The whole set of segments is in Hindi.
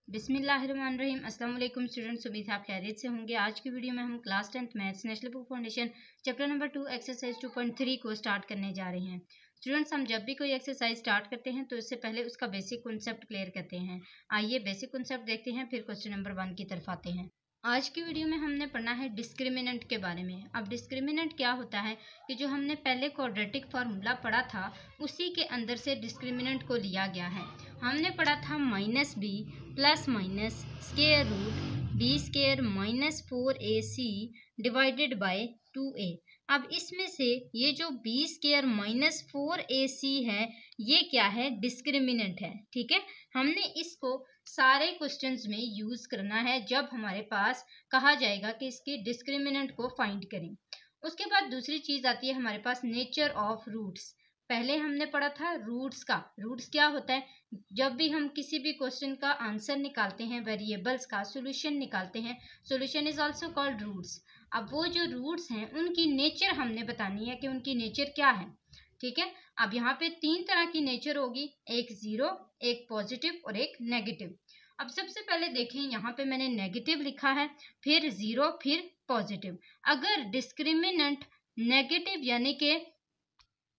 बिस्मिल्लाहिर्रहमानिर्रहीम। अस्सलाम वालेकुम स्टूडेंट्स, उम्मीद है आप खैरियत से होंगे। आज की वीडियो में हम class 10th maths national book foundation chapter number 2 exercise 2.3 को स्टार्ट करने जा रहे हैं। स्टूडेंट्स, हम जब भी कोई एक्सरसाइज स्टार्ट करते हैं तो इससे पहले उसका बेसिक कॉन्सेप्ट क्लियर करते हैं। आइए बेसिक कॉन्सेप्ट देखते हैं, फिर क्वेश्चन नंबर 1 की तरफ आते हैं। आज की वीडियो में हमने पढ़ना है डिस्क्रिमिनेंट के बारे में। अब डिस्क्रिमिनेंट क्या होता है कि जो हमने पहले क्वाड्रेटिक फार्मूला पढ़ा था उसी के अंदर से डिस्क्रिमिनेंट को लिया गया है। हमने पढ़ा था -b plus minus square root b square minus 4ac divided by 2a। अब इसमें से ये जो बी स्क्वायर माइनस 4ac है ये क्या है? डिस्क्रिमिनेंट है। ठीक है, हमने इसको सारे क्वेश्चंस में यूज करना है जब हमारे पास कहा जाएगा कि इसके डिस्क्रिमिनेंट को फाइंड करें। उसके बाद दूसरी चीज आती है हमारे पास नेचर ऑफ रूट्स। पहले हमने पढ़ा था रूट्स का। रूट्स क्या होता है? जब भी हम किसी भी क्वेश्चन का आंसर निकालते हैं, वेरिएबल्स का सॉल्यूशन निकालते हैं, solution is also called roots. अब वो जो रूट्स हैं उनकी नेचर हमने बतानी है कि उनकी नेचर क्या है। ठीक है, अब यहाँ पे 3 तरह की नेचर होगी, एक जीरो, एक पॉजिटिव और एक नेगेटिव। अब सबसे पहले देखें, यहाँ पे मैंने नेगेटिव लिखा है, फिर जीरो, फिर पॉजिटिव। अगर डिस्क्रिमिनेंट नेगेटिव यानी कि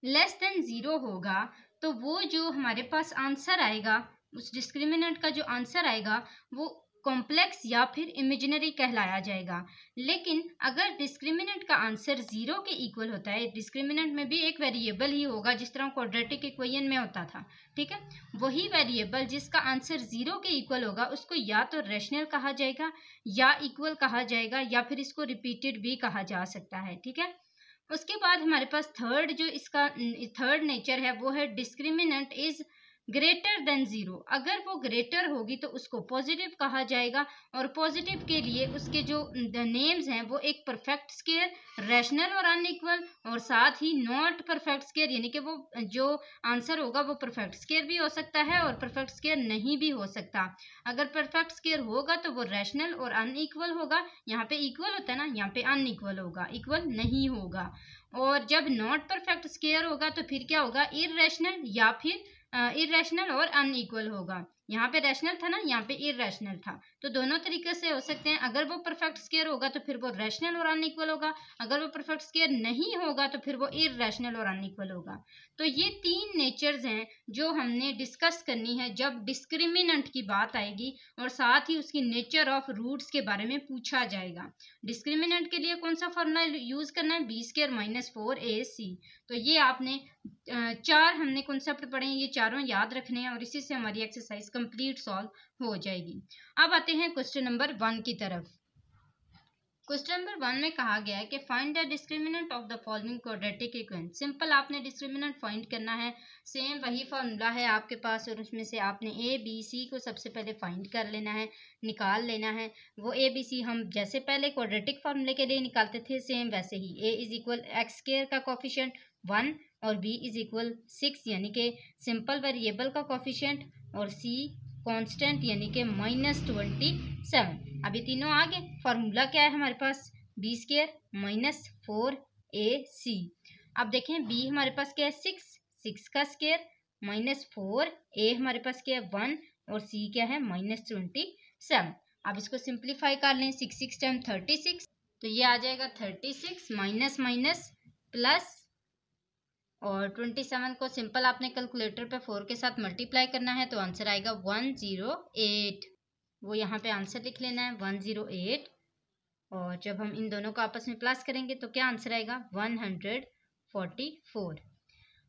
लेस देन जीरो होगा तो वो जो हमारे पास आंसर आएगा, उस डिस्क्रिमिनेंट का जो आंसर आएगा वो कॉम्प्लेक्स या फिर इमेजिनरी कहलाया जाएगा। लेकिन अगर डिस्क्रिमिनेंट का आंसर जीरो के इक्वल होता है, डिस्क्रिमिनेंट में भी एक वेरिएबल ही होगा जिस तरह क्वाड्रेटिक इक्वेशन में होता था। ठीक है, वही वेरिएबल जिसका आंसर जीरो के इक्वल होगा उसको या तो रैशनल कहा जाएगा या इक्वल कहा जाएगा या फिर इसको रिपीटेड भी कहा जा सकता है। ठीक है, उसके बाद हमारे पास थर्ड जो इसका थर्ड नेचर है वो है discriminant is greater than zero. अगर वो ग्रेटर होगी तो उसको पॉजिटिव कहा जाएगा और पॉजिटिव के लिए उसके जो नेम्स हैं वो एक परफेक्ट स्क्वायर, रैशनल और अनइक्वल, और साथ ही नॉट परफेक्ट स्क्वायर यानी कि वो जो आंसर होगा वो परफेक्ट स्क्वायर भी हो सकता है और परफेक्ट स्क्वायर नहीं भी हो सकता। अगर परफेक्ट स्क्वायर होगा तो वो रैशनल और अनइक्वल होगा। यहाँ पे इक्वल होता है ना, यहाँ पे अनइक्वल होगा, इक्वल नहीं होगा। और जब नॉट परफेक्ट स्क्वायर होगा तो फिर क्या होगा? इररेशनल या फिर इरेशनल और अनइक्वल होगा। यहाँ पे रैशनल था ना, यहाँ पे इरेशनल था, तो दोनों तरीके से हो सकते हैं। अगर वो परफेक्ट स्क्वायर होगा तो फिर वो रैशनल और अनइक्वल होगा, अगर वो परफेक्ट स्क्वायर नहीं होगा तो फिर वो इरेशनल और अनइक्वल होगा। तो ये 3 नेचर्स हैं जो हमने डिस्कस करनी है जब डिस्क्रिमिनेंट की बात आएगी और साथ ही उसकी नेचर ऑफ रूट्स के बारे में पूछा जाएगा। डिस्क्रिमिनेंट के लिए कौन सा फॉर्मूला यूज करना है? B square minus 4ac। तो ये आपने 4 हमने कॉन्सेप्ट पढ़े हैं, ये चारों याद रखने हैं और इसी से हमारी एक्सरसाइज कंप्लीट सॉल्व हो जाएगी। अब आते हैं क्वेश्चन नंबर 1 की तरफ। क्वेश्चन नंबर 1 में कहा गया है कि find the discriminant of the following quadratic equation. Simple आपने डिस्क्रिमिनेंट फाइंड करना है, सेम वही फॉर्मूला है आपके पास और उसमें से आपने ए बी सी को सबसे पहले फाइंड कर लेना है, निकाल लेना है। वो ए बी सी हम जैसे पहले क्वाड्रेटिक फार्मूले के लिए निकालते थे सेम वैसे ही। ए इज इक्वल एक्स स्क्वायर का कोफिशिएंट 1 और b इज इक्वल 6 यानी कि सिंपल वेरिएबल का कोफिशिएंट, और c कांस्टेंट यानी कि -27। अब ये तीनों आ गए। फॉर्मूला क्या है हमारे पास? B square minus 4ac। अब देखें b हमारे पास क्या है? 6 का स्क्वायर माइनस 4a हमारे पास क्या है? 1 और c क्या है? -27। अब इसको सिंप्लीफाई कर लें, 6 टाइम 36, तो ये आ जाएगा 36 माइनस माइनस प्लस, और 27 को सिंपल आपने कैलकुलेटर पे 4 के साथ मल्टीप्लाई करना है तो आंसर आएगा 108। वो यहाँ पे आंसर लिख लेना है 108, और जब हम इन दोनों को आपस में प्लस करेंगे तो क्या आंसर आएगा? 144।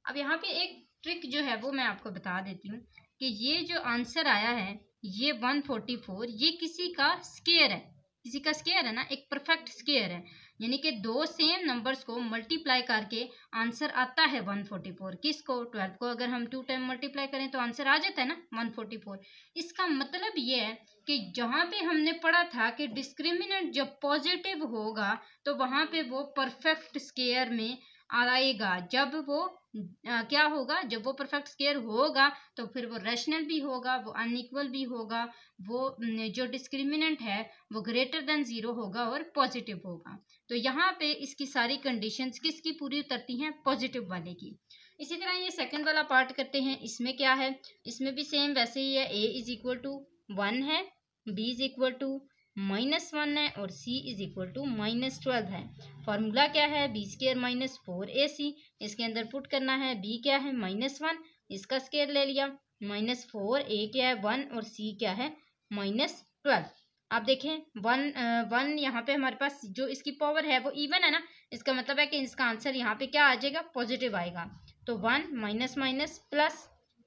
अब यहाँ पे एक ट्रिक जो है वो मैं आपको बता देती हूँ कि ये जो आंसर आया है ये 144, ये किसी का स्क्वायर है, किसी का स्क्वायर है ना, एक परफेक्ट स्क्वायर है, यानी कि 2 सेम नंबर्स को मल्टीप्लाई करके आंसर आता है 144। किसको? 12 को अगर हम 2 टाइम मल्टीप्लाई करें तो आंसर आ जाता है ना 144। इसका मतलब ये है कि जहाँ पे हमने पढ़ा था कि डिस्क्रिमिनेंट जब पॉजिटिव होगा तो वहाँ पे वो परफेक्ट स्क्वायर में आएगा। जब वो क्या होगा? जब वो परफेक्ट स्क्वायर होगा तो फिर वो रैशनल भी होगा, वो अनइक्वल भी होगा, वो जो डिस्क्रिमिनेंट है वो ग्रेटर देन जीरो होगा और पॉजिटिव होगा। तो यहाँ पे इसकी सारी कंडीशंस किसकी पूरी उतरती हैं? पॉजिटिव वाले की। इसी तरह ये सेकंड वाला पार्ट करते हैं। इसमें क्या है? इसमें भी सेम वैसे ही है, a इज इक्वल टू 1 है, b इज इक्वल टू -1 है और c इज इक्वल टू -12 है। फॉर्मूला क्या है, बी स्केयर माइनस 4ac, इसके अंदर पुट करना है। b क्या है -1, इसका स्केयर ले लिया, -4, a क्या है 1 और c क्या है -12। आप देखें 1 यहाँ पे हमारे पास जो इसकी पावर है वो इवन है ना, इसका मतलब है कि इसका आंसर यहाँ पे क्या आ जाएगा, पॉजिटिव आएगा। तो 1 minus minus plus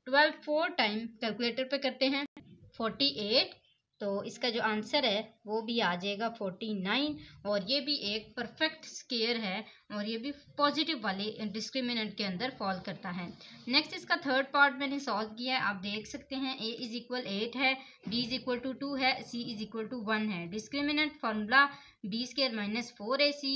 12 4 time calculator पे करते हैं 48, तो इसका जो आंसर है वो भी आ जाएगा 49। और ये भी एक परफेक्ट स्केयर है और ये भी पॉजिटिव वाले डिस्क्रिमिनेंट के अंदर फॉल करता है। नेक्स्ट इसका थर्ड पार्ट मैंने सॉल्व किया है, आप देख सकते हैं a इज इक्वल 8 है, b इज इक्वल टू 2 है, c इज इक्वल टू 1 है। Discriminant formula b square minus 4ac,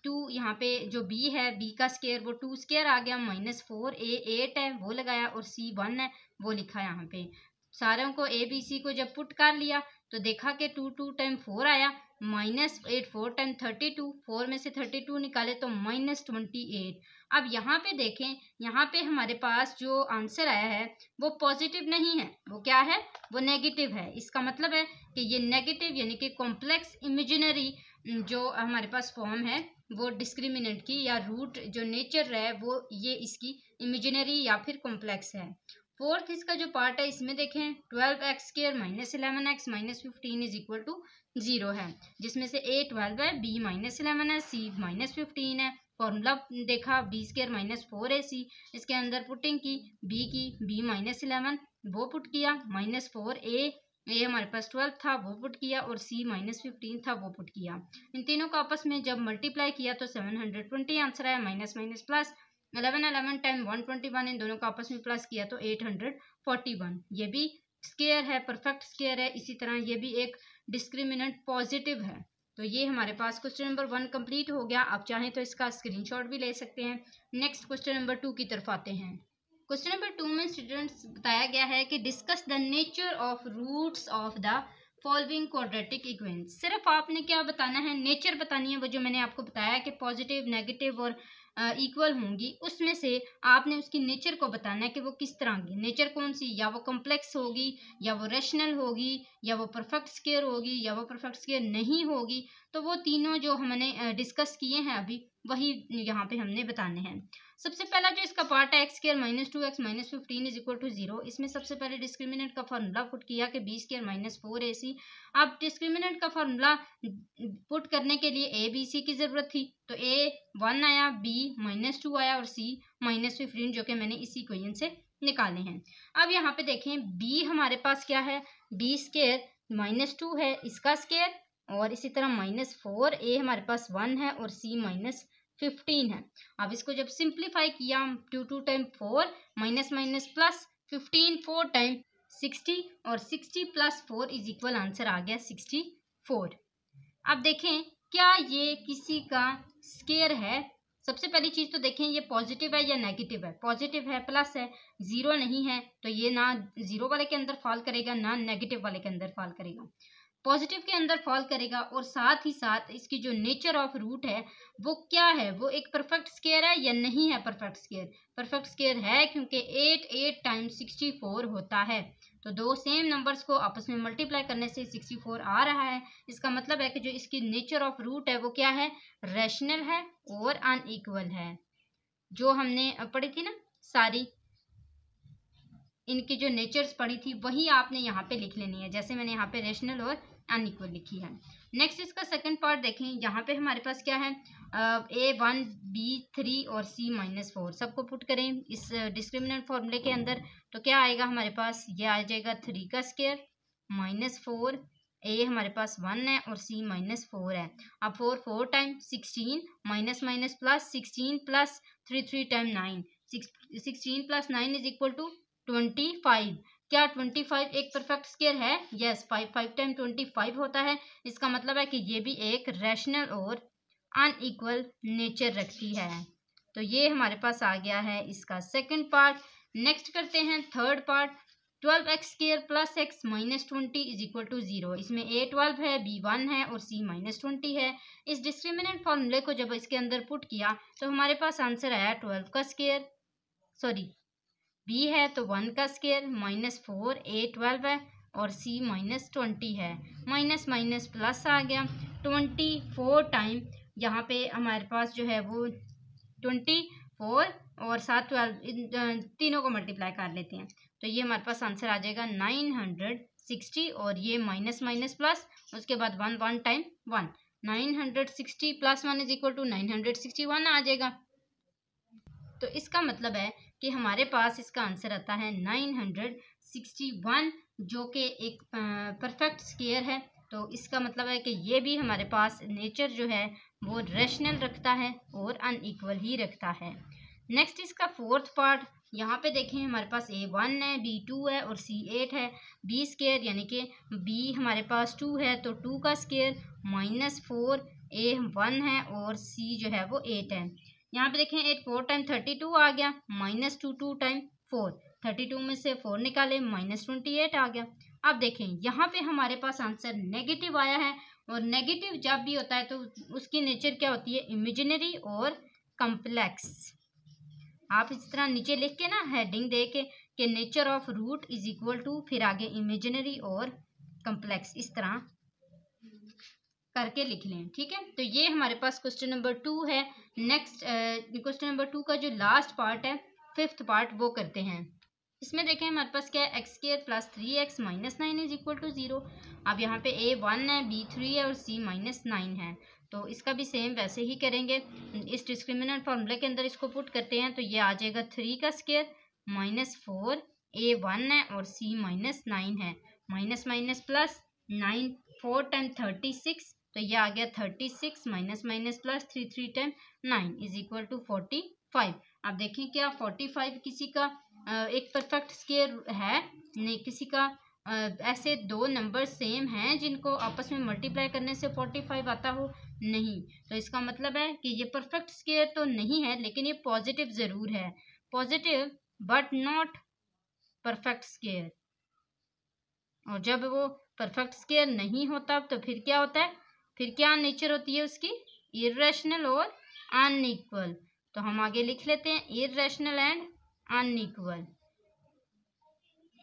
2 यहाँ पे जो b है, b का स्केयर वो 2 स्केयर आ गया, -4, a 8 है वो लगाया और c 1 है वो लिखा यहाँ पे। सारों को ए बी सी को जब पुट कर लिया तो देखा कि 2 टाइम 4 आया, -8 4 टाइम 32, 4 में से 32 निकाले तो -28। अब यहाँ पे देखें, यहाँ पे हमारे पास जो आंसर आया है वो पॉजिटिव नहीं है, वो क्या है, वो नेगेटिव है। इसका मतलब है कि ये नेगेटिव यानी कि कॉम्प्लेक्स इमेजिनरी जो हमारे पास फॉर्म है वो डिस्क्रिमिनेंट की या रूट जो नेचर है वो ये इसकी इमेजिनरी या फिर कॉम्प्लेक्स है। फोर्थ इसका जो पार्ट है इसमें देखें 12x square minus 11x minus 15 is equal to 0 है, जिसमें से a 12 है, b -11 है, c -15 है। फॉर्मूला देखा b स्क्वायर माइनस 4ac, इसके अंदर पुटिंग की b -11 वो पुट किया, -4 a हमारे पास 12 था वो पुट किया और c -15 था वो पुट किया। इन तीनों को आपस में जब मल्टीप्लाई किया तो 720 आंसर आया, माइनस माइनस प्लस 11 टाइम 121, इन दोनों को आपस में प्लस किया तो 841। ये भी स्केयर है, परफेक्ट स्केयर है। इसी तरह ये भी एक डिस्क्रिमिनेंट पॉजिटिव है। तो ये हमारे पास क्वेश्चन नंबर 1 कंप्लीट हो गया। आप चाहें तो इसका स्क्रीनशॉट भी ले सकते हैं। नेक्स्ट क्वेश्चन नंबर 2 की तरफ आते हैं। क्वेश्चन नंबर 2 में स्टूडेंट्स बताया गया है कि discuss the nature of roots of the following quadratic equation. सिर्फ आपने क्या बताना है, नेचर बतानी है। वो जो मैंने आपको बताया कि पॉजिटिव, नेगेटिव और इक्वल होंगी, उसमें से आपने उसकी नेचर को बताना है कि वो किस तरह की नेचर कौन सी, या वो कॉम्प्लेक्स होगी, या वो रैशनल होगी, या वो परफेक्ट स्क्वायर होगी, या वो परफेक्ट स्क्वायर नहीं होगी। तो वो तीनों जो हमने डिस्कस किए हैं अभी, वही यहाँ पे हमने बताने हैं। सबसे पहला जो इसका पार्ट है x square -2x minus 15 is equal to 0, इसमें सबसे पहले डिस्क्रिमिनेंट का फॉर्मूला पुट किया कि b स्क्वायर -4ac। अब डिस्क्रिमिनेंट का फॉर्मूला पुट करने के लिए a b c की जरूरत थी, तो a 1 आया, b -2 आया और c -15, जो कि मैंने इसी इक्वेशन से निकाले हैं। अब यहाँ पे देखें b हमारे पास क्या है, b स्क्वायर -2 है इसका स्क्वायर, और इसी तरह -4, a हमारे पास 1 है और c -15 है। अब इसको जब सिंप्लीफाई किया 2 time 4 minus minus plus 15 4 time 60 और 60 प्लस 4 इज इक्वल आंसर आ गया 64। अब देखें क्या ये किसी का स्केयर है। सबसे पहली चीज तो देखें ये पॉजिटिव है या नेगेटिव है। पॉजिटिव है, प्लस है, जीरो नहीं है, तो ये ना जीरो वाले के अंदर फॉल करेगा ना नेगेटिव वाले के अंदर फॉल करेगा, पॉजिटिव के अंदर फॉल करेगा। और साथ ही साथ इसकी जो नेचर ऑफ रूट है वो क्या है, वो एक परफेक्ट स्क्वायर है या नहीं है परफेक्ट स्क्वायर। परफेक्ट स्क्वायर है क्योंकि 8 टाइम्स 64 होता है, तो दो सेम नंबर्स को आपस में मल्टीप्लाई करने से 64 आ रहा है। इसका मतलब है कि जो इसकी नेचर ऑफ रूट है वो क्या है, रैशनल है और अनइक्वल है। जो हमने पढ़ी थी ना सारी इनकी जो नेचर्स पढ़ी थी वही आपने यहाँ पे लिख लेनी है, जैसे मैंने यहाँ पे रैशनल और अनइक्वल लिखी है। नेक्स्ट इसका सेकंड पार्ट देखें, यहाँ पे हमारे पास क्या है, a1 b3 और c -4 सबको पुट करें इस डिस्क्रिमिनेंट फॉर्मूले के अंदर, तो क्या आएगा हमारे पास, ये आ जाएगा 3 का स्क्वायर -4, a हमारे पास 1 है और c -4 है। अब 4 time 16 minus minus plus 16 plus 3 time 9, 16 plus 9 is equal to 25। क्या 25 एक परफेक्ट स्क्वायर है? यस, 5 टाइम 25 होता है। इसका मतलब है कि ये भी एक रैशनल और अनइक्वल नेचर रखती है। तो ये हमारे पास आ गया है इसका सेकंड पार्ट। नेक्स्ट करते हैं third part, 12x square plus x minus 20 is equal to 0। इसमें a 12 है, b 1 है और c -20 है। इस डिस्क्रिमिनेंट फॉर्मूले को जब इसके अंदर पुट किया तो हमारे पास आंसर आया 12 का स्क्वायर, सॉरी b है तो 1 का स्क्वायर -4 a 12 है और C -20 है। माइनस माइनस प्लस आ गया। 24 टाइम यहाँ पे हमारे पास जो है वो 24 और 7 12 इन तीनों को मल्टीप्लाई कर लेते हैं तो ये हमारे पास आंसर आ जाएगा 960 और ये माइनस माइनस प्लस उसके बाद 1 टाइम 1 960 + 1 = 961 आ जाएगा। तो इसका मतलब है कि हमारे पास इसका आंसर आता है 961 जो कि एक परफेक्ट स्क्वायर है। तो इसका मतलब है कि ये भी हमारे पास नेचर जो है वो रैशनल रखता है और अनइक्वल ही रखता है। नेक्स्ट इसका फोर्थ पार्ट यहाँ पे देखें हमारे पास A1 है, B2 है और C8 है। B स्क्वायर यानी कि B हमारे पास 2 है तो 2 का स्क्वायर -4 A1 है और C जो है वो 8 है। यहाँ पे देखें 8 4 टाइम 32 आ गया -2 टाइम 4 32 में से 4 निकाले -28 आ गया। अब देखें यहाँ पे हमारे पास आंसर नेगेटिव आया है और नेगेटिव जब भी होता है तो उसकी नेचर क्या होती है, इमेजिनरी और कम्प्लेक्स। आप इस तरह नीचे लिख के ना हेडिंग दे के nature of root is equal to फिर आगे इमेजिनरी और कम्प्लेक्स इस तरह करके लिख लें, ठीक है। तो ये हमारे पास क्वेश्चन नंबर 2 है। नेक्स्ट क्वेश्चन नंबर 2 का जो लास्ट पार्ट है, फिफ्थ पार्ट, वो करते हैं। इसमें देखें हमारे पास क्या है, x² + 3x - 9 = 0। अब यहाँ पे A1 है, B3 है और C -9 है तो इसका भी सेम वैसे ही करेंगे। इस डिस्क्रिमिनेंट फार्मूले के अंदर इसको पुट करते हैं तो ये आ जाएगा 3 का स्क्वायर -4 A1 है और C -9 है। माइनस माइनस प्लस 9 4 टाइम 36 तो ये आ गया 36 माइनस माइनस प्लस 3 3 टाइम 9 = 45। अब देखें क्या 45 किसी का एक परफेक्ट स्क्वायर है, नहीं किसी का ऐसे दो नंबर सेम हैं जिनको आपस में मल्टीप्लाई करने से 45 आता हो, नहीं। तो इसका मतलब है कि ये परफेक्ट स्क्वायर तो नहीं है लेकिन ये पॉजिटिव ज़रूर है, positive but not perfect square. और जब वो परफेक्ट स्क्वायर नहीं होता तो फिर क्या होता है, फिर क्या नेचर होती है उसकी, इर्रेशनल और अनइक्वल। तो हम आगे लिख लेते हैं इर्रेशनल एंड अनइक्वल।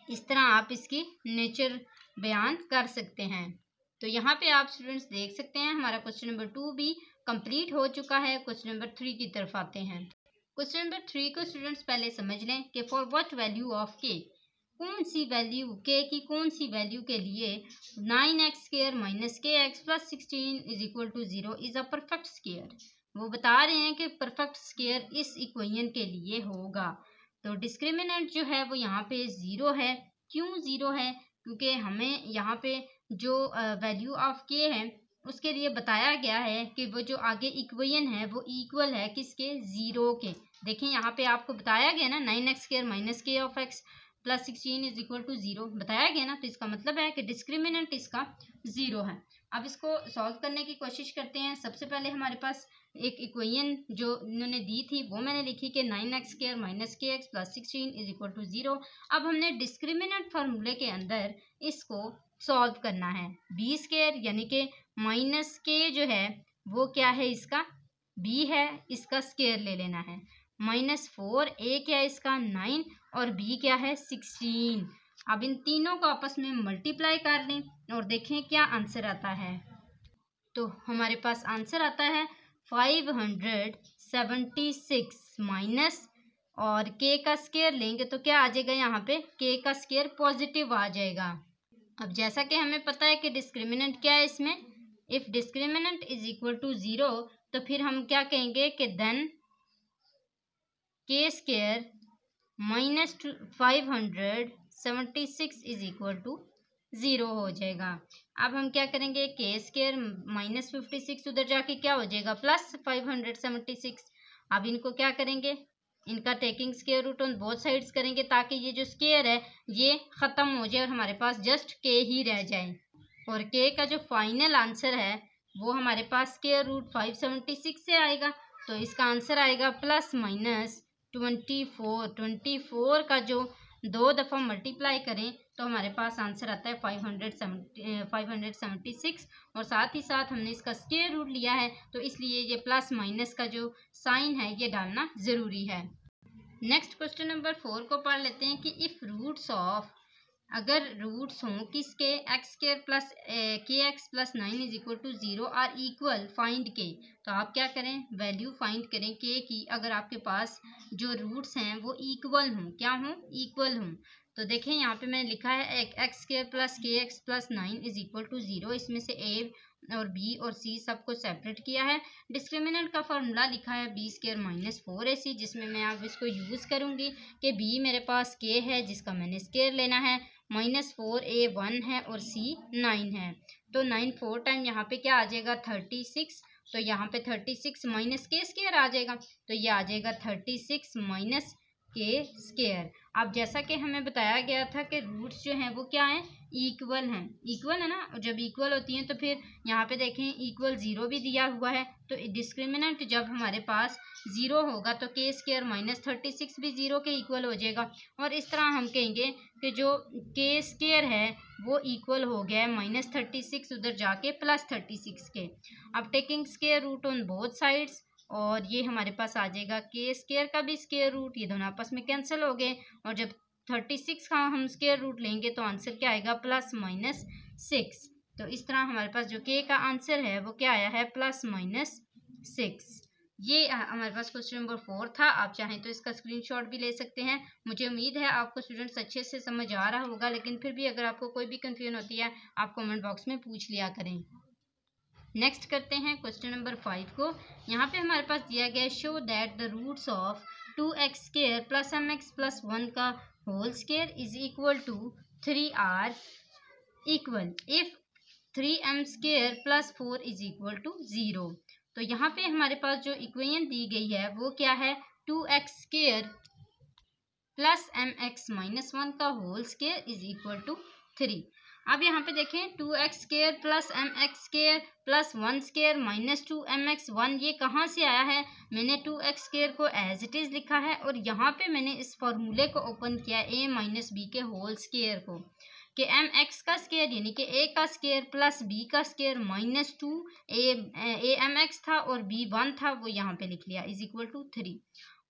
इस तरह आप इसकी नेचर बयान कर सकते हैं। तो यहाँ पे आप स्टूडेंट्स देख सकते हैं हमारा क्वेश्चन नंबर 2 भी कंप्लीट हो चुका है। क्वेश्चन नंबर 3 की तरफ आते हैं। क्वेश्चन नंबर 3 को स्टूडेंट्स पहले समझ लें कि फॉर व्हाट वैल्यू ऑफ के, कौन सी वैल्यू के की कौन सी वैल्यू के लिए 9x² - kx + 16 = 0 is a perfect square. वो बता रहे हैं कि परफेक्ट स्क्वायर इस इक्वेशन के लिए होगा। तो डिस्क्रिमिनेंट जो है वो यहाँ पे 0 है। क्यों 0 है, क्योंकि हमें यहाँ पे जो वैल्यू ऑफ के है उसके लिए बताया गया है कि वो जो आगे इक्वेशन है वो इक्वल है किसके, 0 के। देखें यहाँ पे आपको बताया गया ना 9x² - k(x) + 16 = 0 बताया गया ना, तो इसका मतलब है कि डिस्क्रिमिनेंट इसका 0 है। अब इसको सॉल्व करने की कोशिश करते हैं। सबसे पहले हमारे पास एक इक्वेशन जो इन्होंने दी थी वो मैंने लिखी कि 9x² - kx + 16 = 0। अब हमने डिस्क्रिमिनेंट फार्मूले के अंदर इसको सॉल्व करना है। b² यानी कि -k जो है वो क्या है, इसका b है, इसका स्क्वायर ले लेना है। -4 a क्या है इसका 9 और b क्या है 16। अब इन तीनों को आपस में मल्टीप्लाई कर लें और देखें क्या आंसर आता है। तो हमारे पास आंसर आता है 576 माइनस और k का स्क्वायर लेंगे तो क्या आ जाएगा, यहाँ पे k का स्क्वायर पॉजिटिव आ जाएगा। अब जैसा कि हमें पता है कि डिस्क्रिमिनेंट क्या है इसमें, if discriminant is equal to 0 तो फिर हम क्या कहेंगे कि देन k² - 576 = 0 हो जाएगा। अब हम क्या करेंगे, k² - 56 उधर जाके क्या हो जाएगा +576। अब इनको क्या करेंगे, इनका taking square root on both sides करेंगे ताकि ये जो स्क्वायर है ये ख़त्म हो जाए और हमारे पास जस्ट k ही रह जाए। और k का जो फाइनल आंसर है वो हमारे पास स्क्वायर रूट 576 से आएगा। तो इसका आंसर आएगा +-24 का जो 2 दफ़ा मल्टीप्लाई करें तो हमारे पास आंसर आता है 576 और साथ ही साथ हमने इसका स्क्वायर रूट लिया है तो इसलिए ये प्लस माइनस का जो साइन है ये डालना ज़रूरी है। नेक्स्ट क्वेश्चन नंबर 4 को पढ़ लेते हैं कि इफ़ रूट्स ऑफ अगर रूट्स हों किसके x square plus k x plus 9 is equal to 0 are equal find k, तो आप क्या करें, वैल्यू फाइंड करें के की अगर आपके पास जो रूट्स हैं वो इक्वल हों, क्या हों, इक्वल हों। तो देखें यहाँ पे मैंने लिखा है x square plus k x plus 9 is equal to 0, इसमें से ए और बी और सी सबको सेपरेट किया है। डिस्क्रिमिनेंट का फॉर्मूला लिखा है बी स्क्वायर माइनस 4ac, जिसमें मैं अब इसको यूज़ करूँगी कि बी मेरे पास के है जिसका मैंने स्क्वायर लेना है, -4a 1 है और c 9 है। तो 9 4 टाइम यहाँ पे क्या आ जाएगा 36, तो यहाँ पे 36 माइनस के स्क्वायर आ जाएगा, तो ये आ जाएगा 36 माइनस के स्क्वायर। अब जैसा कि हमें बताया गया था कि रूट्स जो हैं वो क्या हैं, इक्वल हैं, इक्वल है ना, और जब इक्वल होती हैं तो फिर यहाँ पे देखें इक्वल 0 भी दिया हुआ है, तो डिस्क्रिमिनेंट जब हमारे पास 0 होगा तो के स्क्वायर माइनस 36 भी 0 के इक्वल हो जाएगा। और इस तरह हम कहेंगे कि जो के स्क्वायर है वो इक्वल हो गया है -36 उधर जाके +36 के। अब taking square root on both sides, और ये हमारे पास आ जाएगा के स्क्वायर का भी स्क्वायर रूट, ये दोनों आपस में कैंसिल हो गए, और जब 36 का हम स्क्वायर रूट लेंगे तो आंसर क्या आएगा +-6। तो इस तरह हमारे पास जो के का आंसर है वो क्या आया है +-6। ये हमारे पास क्वेश्चन नंबर 4 था। आप चाहें तो इसका स्क्रीनशॉट भी ले सकते हैं। मुझे उम्मीद है आपको स्टूडेंट्स अच्छे से समझ आ रहा होगा, लेकिन फिर भी अगर आपको कोई भी कंफ्यूजन होती है आप कमेंट बॉक्स में पूछ लिया करें। नेक्स्ट करते हैं क्वेश्चन नंबर 5 को। यहाँ पे हमारे पास दिया गया है show that the roots of 2x square plus mx plus 1 का whole square is equal to 3 are equal if 3m square plus 4 is equal to 0। तो यहाँ पे हमारे पास जो इक्वेशन दी गई है वो क्या है, 2x square plus mx minus 1 का whole square is equal to 3। अब यहाँ पे देखें 2x square plus mx square plus 1 square minus 2mx 1, ये कहाँ से आया है, मैंने 2x स्क्वायर को एज इट इज़ लिखा है और यहाँ पे मैंने इस फॉर्मूले को ओपन किया a माइनस बी के होल स्क्वायर को, कि mx का स्क्वायर यानी कि a का स्क्वायर प्लस b का स्क्वायर माइनस 2 a mx था और b 1 था, वो यहाँ पे लिख लिया इज इक्वल टू 3।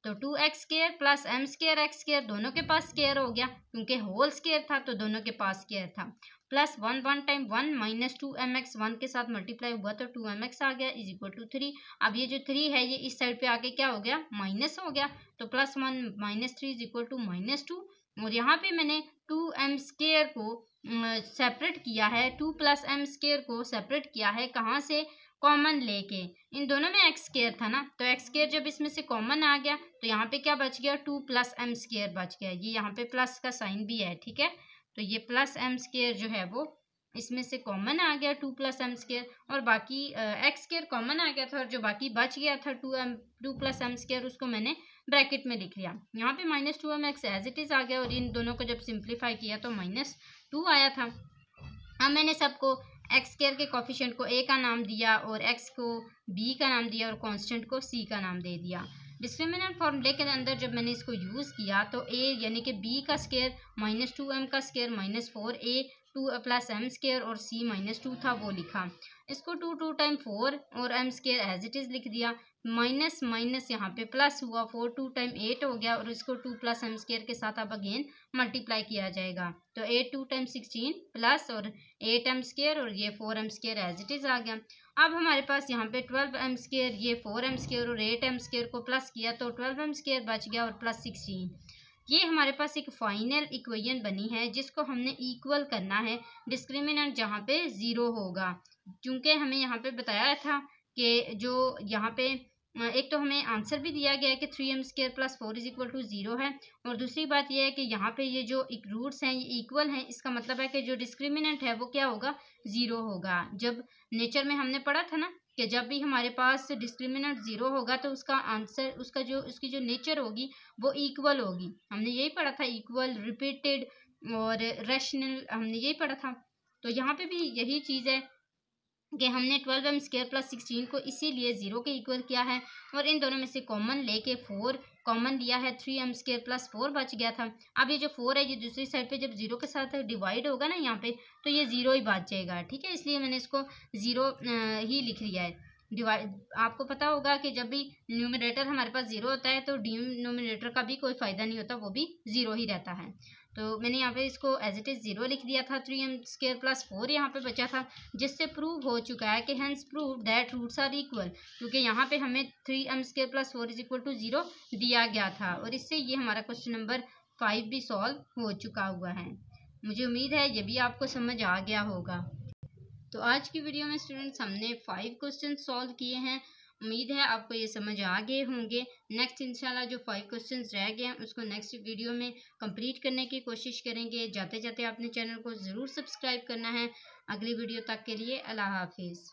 तो 2x square plus m square x square दोनों के पास स्क्वायर हो गया, क्योंकि होल स्क्वायर था तो दोनों के पास स्क्वायर था, प्लस 1 1 टाइम 1 माइनस 2mx 1 के साथ मल्टीप्लाई हुआ तो 2mx आ गया इज इक्वल टू 3। अब ये जो 3 है ये इस साइड पे आके क्या हो गया, माइनस हो गया, तो plus 1 minus 3 is equal to -2। और यहाँ पे मैंने 2m स्क्वायर को सेपरेट किया है, 2 प्लस m स्क्वायर को सेपरेट किया है, कहाँ से, कॉमन लेके, इन दोनों में एक्स स्क्वायर था ना, तो एक्स स्क्वायर जब इसमें से कॉमन आ गया तो यहाँ पे क्या बच गया, 2 प्लस m स्क्वायर बच गया, ये यहाँ पे प्लस का साइन भी है, ठीक है, तो ये प्लस m स्क्वायर जो है वो इसमें से कॉमन आ गया 2 प्लस m स्क्वायर, और बाकी एक्स स्क्वायर कॉमन आ गया था और जो बाकी बच गया था 2 प्लस m स्क्वायर उसको मैंने ब्रैकेट में लिख लिया। यहाँ पे -2mx एज इट इज़ आ गया और इन दोनों को जब सिंप्लीफाई किया तो -2 आया था। अब मैंने सबको एक्स स्क्वायर के कोफिशिएंट को a का नाम दिया और x को b का नाम दिया और कांस्टेंट को c का नाम दे दिया। डिस्क्रिमिनेंट फॉर्मूले के अंदर जब मैंने इसको यूज़ किया तो a यानी कि b का स्क्वायर -2m का square -4a 2 plus m square और c -2 था वो लिखा, इसको 2 टाइम 4 और m square as it is लिख दिया, माइनस माइनस यहाँ पे प्लस हुआ, 4 2 टाइम 8 हो गया और इसको 2 प्लस m स्क्वायर के साथ अब अगेन मल्टीप्लाई किया जाएगा, तो 8 2 टाइम 16 प्लस और 8m स्क्वायर और ये 4m square as it is आ गया। अब हमारे पास यहाँ पे 12m स्क्वायर, ये 4m स्क्वायर और 8m स्क्वायर को प्लस किया तो 12m स्क्वायर बच गया और प्लस 16। ये हमारे पास एक फाइनल इक्वेशन बनी है जिसको हमने इक्वल करना है डिस्क्रिमिनेंट जहाँ पे 0 होगा, क्योंकि हमें यहाँ पे बताया था कि जो यहाँ पे एक तो हमें आंसर भी दिया गया है कि 3m square plus 4 is equal to 0 है, और दूसरी बात यह है कि यहाँ पे ये जो रूट्स हैं ये इक्वल हैं, इसका मतलब है कि जो डिस्क्रिमिनेंट है वो क्या होगा, 0 होगा। जब नेचर में हमने पढ़ा था ना कि जब भी हमारे पास डिस्क्रिमिनेंट 0 होगा तो उसका आंसर उसकी जो नेचर होगी वो इक्वल होगी, हमने यही पढ़ा था, इक्वल, रिपीटेड और रैशनल, हमने यही पढ़ा था। तो यहाँ पे भी यही चीज़ है कि हमने 12m स्क्वायर प्लस 16 को इसीलिए 0 के इक्वल किया है और इन दोनों में से कॉमन लेके 4 कॉमन लिया है, 3m स्क्वायर प्लस 4 बच गया था। अब ये जो 4 है ये दूसरी साइड पे जब 0 के साथ डिवाइड होगा ना यहाँ पे तो ये 0 ही बच जाएगा, ठीक है, इसलिए मैंने इसको 0 ही लिख लिया है। डिवाइड, आपको पता होगा कि जब भी न्यूमरेटर हमारे पास 0 होता है तो डिनोमिनेटर का भी कोई फ़ायदा नहीं होता, वो भी 0 ही रहता है। तो मैंने यहाँ पे इसको एज इट इज़ 0 लिख दिया था। 3m² प्लस 4 यहाँ पे बचा था, जिससे प्रूव हो चुका है कि hence prove that roots are equal, क्योंकि यहाँ पे हमें 3m² plus 4 is equal to 0 दिया गया था। और इससे ये हमारा क्वेश्चन नंबर 5 भी सॉल्व हो चुका हुआ है। मुझे उम्मीद है ये भी आपको समझ आ गया होगा। तो आज की वीडियो में स्टूडेंट्स हमने 5 क्वेश्चन सॉल्व किए हैं। उम्मीद है आपको ये समझ आ गए होंगे। नेक्स्ट इंशाल्लाह जो 5 क्वेश्चंस रह गए हैं उसको नेक्स्ट वीडियो में कंप्लीट करने की कोशिश करेंगे। जाते जाते आपने चैनल को ज़रूर सब्सक्राइब करना है। अगली वीडियो तक के लिए अल्लाह हाफिज़।